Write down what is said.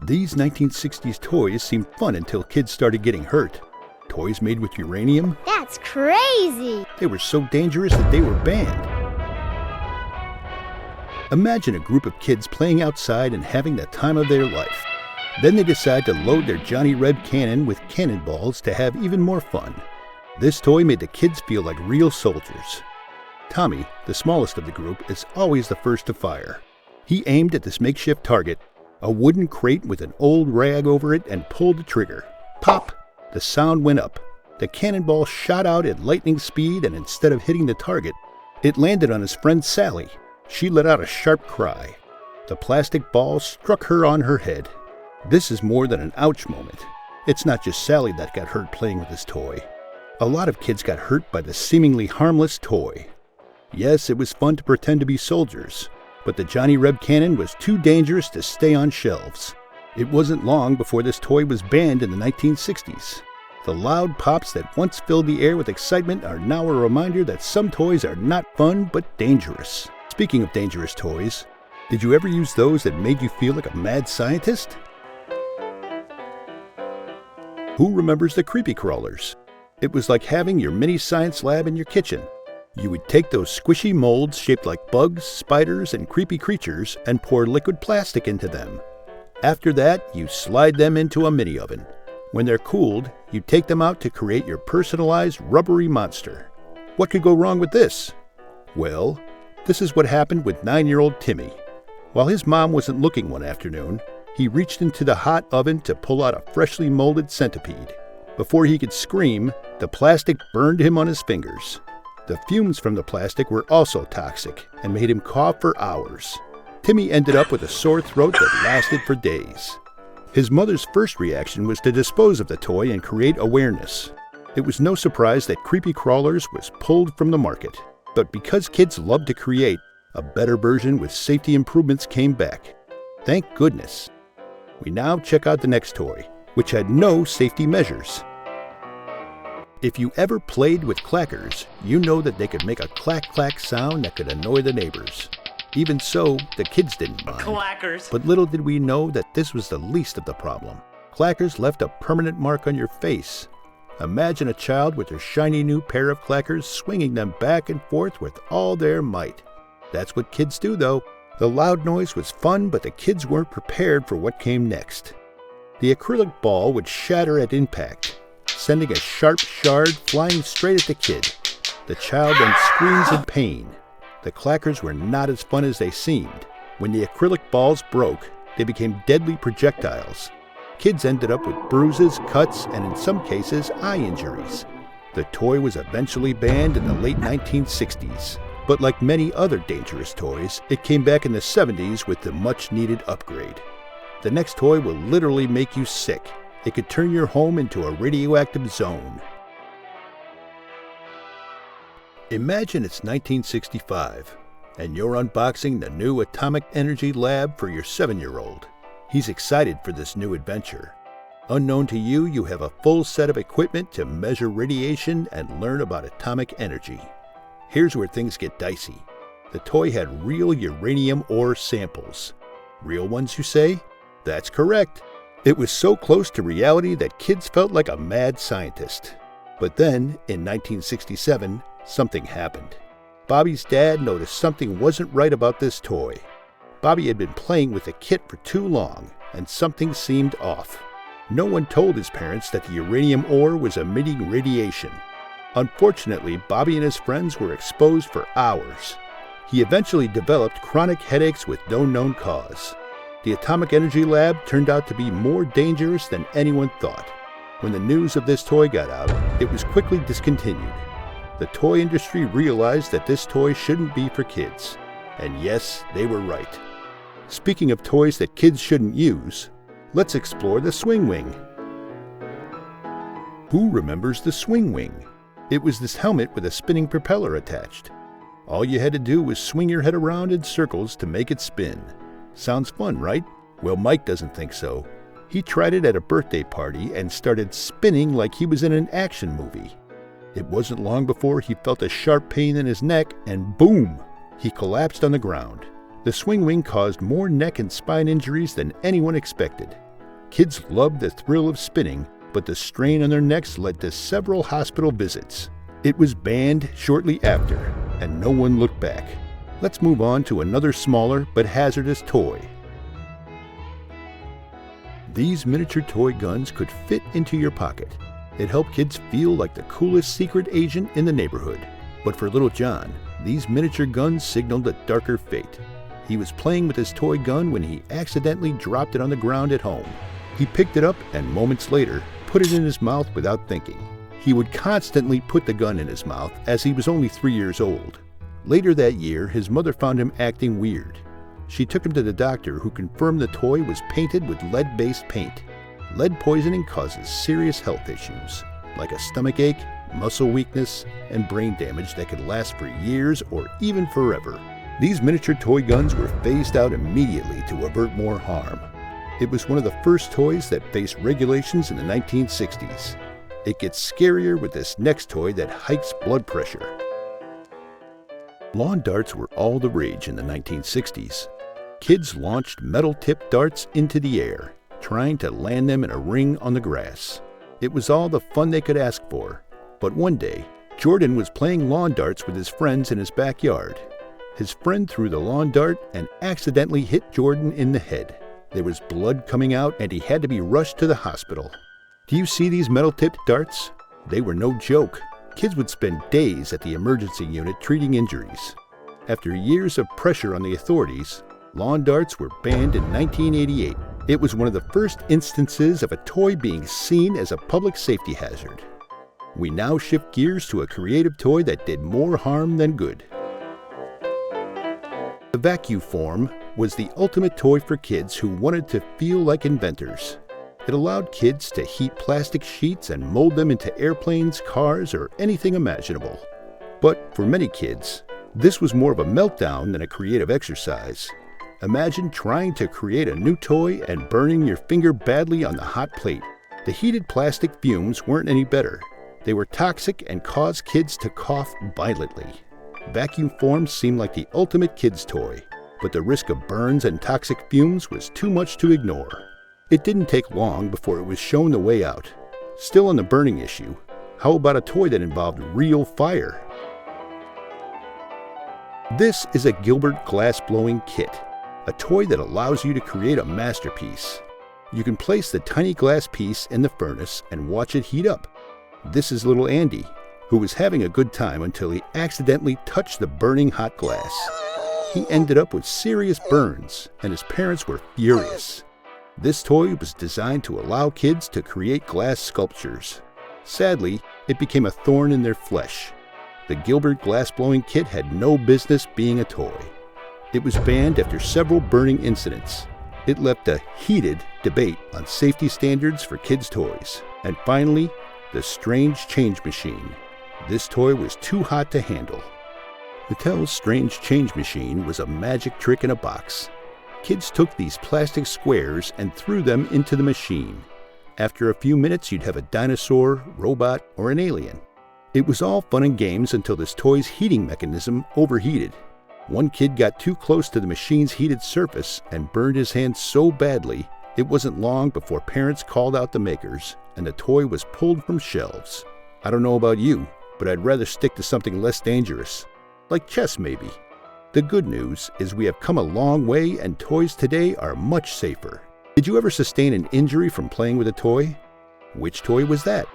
These 1960s toys seemed fun until kids started getting hurt. Toys made with uranium? That's crazy! They were so dangerous that they were banned. Imagine a group of kids playing outside and having the time of their life. Then they decide to load their Johnny Reb Cannon with cannonballs to have even more fun. This toy made the kids feel like real soldiers. Tommy, the smallest of the group, is always the first to fire. He aimed at this makeshift target, a wooden crate with an old rag over it, and pulled the trigger. Pop! The sound went up. The cannonball shot out at lightning speed, and instead of hitting the target, it landed on his friend Sally. She let out a sharp cry. The plastic ball struck her on her head. This is more than an ouch moment. It's not just Sally that got hurt playing with this toy. A lot of kids got hurt by the seemingly harmless toy. Yes, it was fun to pretend to be soldiers, but the Johnny Reb Cannon was too dangerous to stay on shelves. It wasn't long before this toy was banned in the 1960s. The loud pops that once filled the air with excitement are now a reminder that some toys are not fun but dangerous. Speaking of dangerous toys, did you ever use those that made you feel like a mad scientist? Who remembers the creepy crawlers? It was like having your mini science lab in your kitchen. You would take those squishy molds shaped like bugs, spiders, and creepy creatures and pour liquid plastic into them. After that, you slide them into a mini oven. When they're cooled, you take them out to create your personalized rubbery monster. What could go wrong with this? Well, this is what happened with 9-year-old Timmy. While his mom wasn't looking one afternoon, he reached into the hot oven to pull out a freshly molded centipede. Before he could scream, the plastic burned him on his fingers. The fumes from the plastic were also toxic and made him cough for hours. Timmy ended up with a sore throat that lasted for days. His mother's first reaction was to dispose of the toy and create awareness. It was no surprise that Creepy Crawlers was pulled from the market. But because kids loved to create, a better version with safety improvements came back. Thank goodness. We now check out the next toy, which had no safety measures. If you ever played with Clackers, you know that they could make a clack-clack sound that could annoy the neighbors. Even so, the kids didn't mind. Clackers. But little did we know that this was the least of the problem. Clackers left a permanent mark on your face. Imagine a child with their shiny new pair of Clackers swinging them back and forth with all their might. That's what kids do, though. The loud noise was fun, but the kids weren't prepared for what came next. The acrylic ball would shatter at impact, sending a sharp shard flying straight at the kid. The child then screams in pain. The Clackers were not as fun as they seemed. When the acrylic balls broke, they became deadly projectiles. Kids ended up with bruises, cuts, and in some cases, eye injuries. The toy was eventually banned in the late 1960s. But like many other dangerous toys, it came back in the 70s with the much-needed upgrade. The next toy will literally make you sick. It could turn your home into a radioactive zone. Imagine it's 1965, and you're unboxing the new Atomic Energy Lab for your 7-year-old. He's excited for this new adventure. Unknown to you, you have a full set of equipment to measure radiation and learn about atomic energy. Here's where things get dicey. The toy had real uranium ore samples. Real ones, you say? That's correct. It was so close to reality that kids felt like a mad scientist. But then, in 1967, something happened. Bobby's dad noticed something wasn't right about this toy. Bobby had been playing with the kit for too long, and something seemed off. No one told his parents that the uranium ore was emitting radiation. Unfortunately, Bobby and his friends were exposed for hours. He eventually developed chronic headaches with no known cause. The Atomic Energy Lab turned out to be more dangerous than anyone thought. When the news of this toy got out, it was quickly discontinued. The toy industry realized that this toy shouldn't be for kids. And yes, they were right. Speaking of toys that kids shouldn't use, let's explore the swing wing. Who remembers the swing wing? It was this helmet with a spinning propeller attached. All you had to do was swing your head around in circles to make it spin. Sounds fun, right? Well, Mike doesn't think so. He tried it at a birthday party and started spinning like he was in an action movie. It wasn't long before he felt a sharp pain in his neck and boom, he collapsed on the ground. The swing wing caused more neck and spine injuries than anyone expected. Kids loved the thrill of spinning, but the strain on their necks led to several hospital visits. It was banned shortly after, and no one looked back. Let's move on to another smaller but hazardous toy. These miniature toy guns could fit into your pocket. It helped kids feel like the coolest secret agent in the neighborhood. But for little John, these miniature guns signaled a darker fate. He was playing with his toy gun when he accidentally dropped it on the ground at home. He picked it up and moments later put it in his mouth without thinking. He would constantly put the gun in his mouth as he was only 3 years old. Later that year, his mother found him acting weird. She took him to the doctor, who confirmed the toy was painted with lead-based paint. Lead poisoning causes serious health issues, like a stomach ache, muscle weakness, and brain damage that could last for years or even forever. These miniature toy guns were phased out immediately to avert more harm. It was one of the first toys that faced regulations in the 1960s. It gets scarier with this next toy that hikes blood pressure. Lawn darts were all the rage in the 1960s. Kids launched metal-tipped darts into the air, trying to land them in a ring on the grass. It was all the fun they could ask for. But one day, Jordan was playing lawn darts with his friends in his backyard. His friend threw the lawn dart and accidentally hit Jordan in the head. There was blood coming out and he had to be rushed to the hospital. Do you see these metal-tipped darts? They were no joke. Kids would spend days at the emergency unit treating injuries. After years of pressure on the authorities, lawn darts were banned in 1988. It was one of the first instances of a toy being seen as a public safety hazard. We now shift gears to a creative toy that did more harm than good. The Vac-U-Form was the ultimate toy for kids who wanted to feel like inventors. It allowed kids to heat plastic sheets and mold them into airplanes, cars, or anything imaginable. But for many kids, this was more of a meltdown than a creative exercise. Imagine trying to create a new toy and burning your finger badly on the hot plate. The heated plastic fumes weren't any better. They were toxic and caused kids to cough violently. Vac-U-Form seemed like the ultimate kids' toy, but the risk of burns and toxic fumes was too much to ignore. It didn't take long before it was shown the way out. Still on the burning issue, how about a toy that involved real fire? This is a Gilbert glass-blowing kit, a toy that allows you to create a masterpiece. You can place the tiny glass piece in the furnace and watch it heat up. This is little Andy, who was having a good time until he accidentally touched the burning hot glass. He ended up with serious burns, and his parents were furious. This toy was designed to allow kids to create glass sculptures. Sadly, it became a thorn in their flesh. The Gilbert glass-blowing kit had no business being a toy. It was banned after several burning incidents. It left a heated debate on safety standards for kids' toys. And finally, the Strange Change Machine. This toy was too hot to handle. Mattel's Strange Change Machine was a magic trick in a box. Kids took these plastic squares and threw them into the machine. After a few minutes, you'd have a dinosaur, robot, or an alien. It was all fun and games until this toy's heating mechanism overheated. One kid got too close to the machine's heated surface and burned his hand so badly, it wasn't long before parents called out the makers and the toy was pulled from shelves. I don't know about you, but I'd rather stick to something less dangerous, like chess maybe. The good news is we have come a long way and toys today are much safer. Did you ever sustain an injury from playing with a toy? Which toy was that?